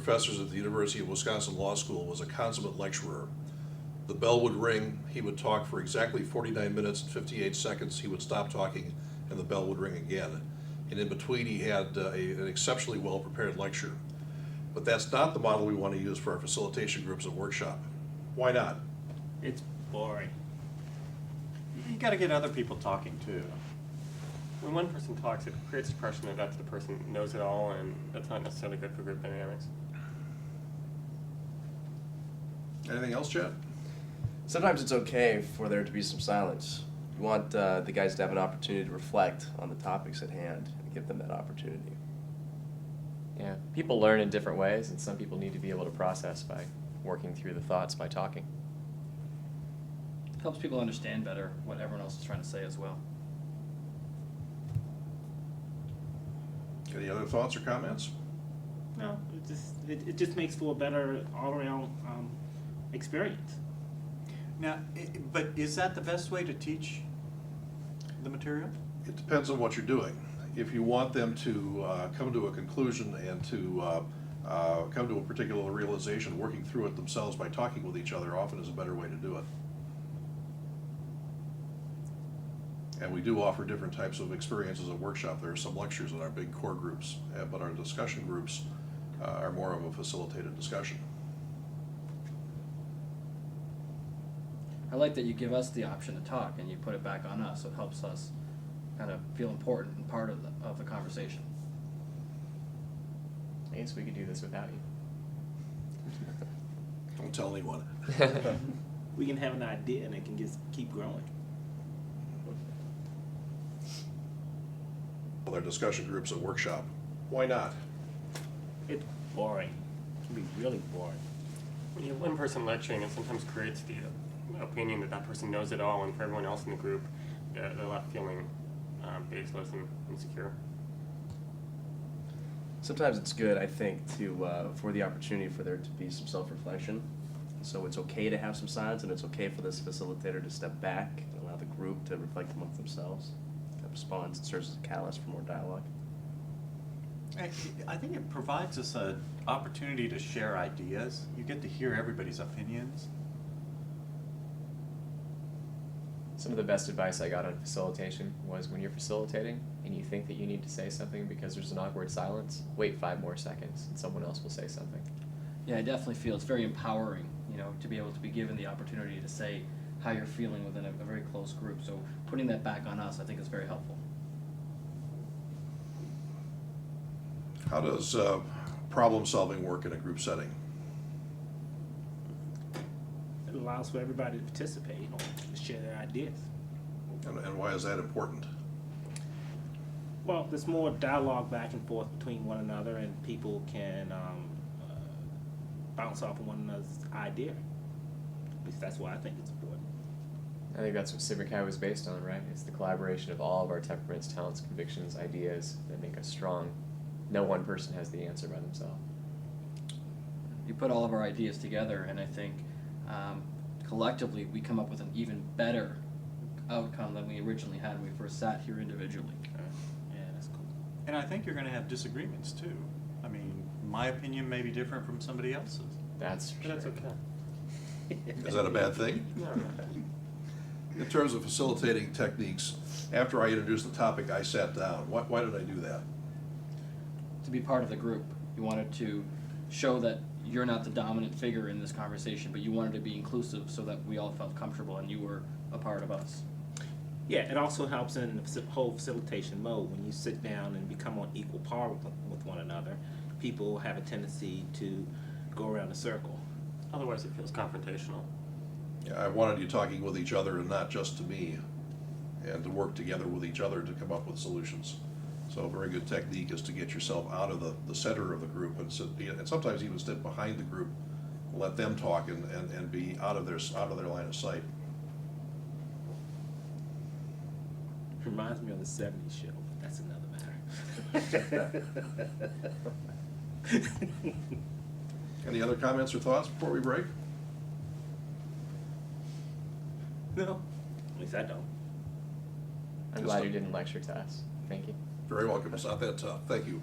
professors at the University of Wisconsin Law School was a consummate lecturer. The bell would ring, he would talk for exactly 49 minutes and 58 seconds, he would stop talking, and the bell would ring again. And in between, he had an exceptionally well-prepared lecture. But that's not the model we want to use for our facilitation groups and workshop. Why not? It's boring. You gotta get other people talking too. When one person talks, it creates the impression that the person knows it all, and that's not necessarily good for group dynamics. Anything else, Chad? Sometimes it's okay for there to be some silence. You want the guys to have an opportunity to reflect on the topics at hand and give them that opportunity. Yeah, people learn in different ways, and some people need to be able to process by working through the thoughts by talking. Helps people understand better what everyone else is trying to say as well. Any other thoughts or comments? No, it just makes for a better all-around experience. Now, but is that the best way to teach the material? It depends on what you're doing. If you want them to come to a conclusion and to come to a particular realization, working through it themselves by talking with each other often is a better way to do it. And we do offer different types of experiences at workshop. There are some lectures in our big core groups, but our discussion groups are more of a facilitated discussion. I like that you give us the option to talk and you put it back on us, so it helps us kind of feel important and part of the conversation. I guess we could do this without you. Don't tell anyone. We can have an idea and it can just keep growing. Their discussion groups at workshop. Why not? It's boring. It can be really boring. When you have one person lecturing, it sometimes creates the opinion that that person knows it all, and for everyone else in the group, they're left feeling baseless and insecure. Sometimes it's good, I think, to for the opportunity for there to be some self-reflection. So it's okay to have some silence, and it's okay for this facilitator to step back and allow the group to reflect amongst themselves. That response serves as a catalyst for more dialogue. I think it provides us an opportunity to share ideas. You get to hear everybody's opinions. Some of the best advice I got on facilitation was when you're facilitating and you think that you need to say something because there's an awkward silence, wait 5 more seconds and someone else will say something. Yeah, I definitely feel it's very empowering, to be able to be given the opportunity to say how you're feeling within a very close group. So putting that back on us, I think, is very helpful. How does problem solving work in a group setting? It allows for everybody to participate, to share their ideas. And why is that important? Well, there's more dialogue back and forth between one another, and people can bounce off of one another's idea. At least that's why I think it's important. I think that's what Civic High was based on, right? It's the collaboration of all of our temperaments, talents, convictions, ideas that make us strong. No one person has the answer by themselves. You put all of our ideas together, and I think collectively we come up with an even better outcome than we originally had when we first sat here individually. Yeah, that's cool. And I think you're going to have disagreements too. I mean, my opinion may be different from somebody else's. That's for But that's sure. okay. Is that a bad thing? No. In terms of facilitating techniques, after I introduced the topic, I sat down. Why did I do that? To be part of the group, you wanted to show that you're not the dominant figure in this conversation, but you wanted to be inclusive so that we all felt comfortable and you were a part of us. Yeah, it also helps in the whole facilitation mode. When you sit down and become on equal par with one another, people have a tendency to go around the circle. Otherwise, it feels confrontational. Yeah, I wanted you talking with each other and not just to me, and to work together with each other to come up with solutions. So a very good technique is to get yourself out of the center of the group and sit, and sometimes even sit behind the group, let them talk and be out of their line of sight. Reminds me of the 70s show, but that's another matter. Any other comments or thoughts before we break? No, at least I don't. I'm glad you didn't lecture to us. Thank you. Very welcome. It's not that tough. Thank you.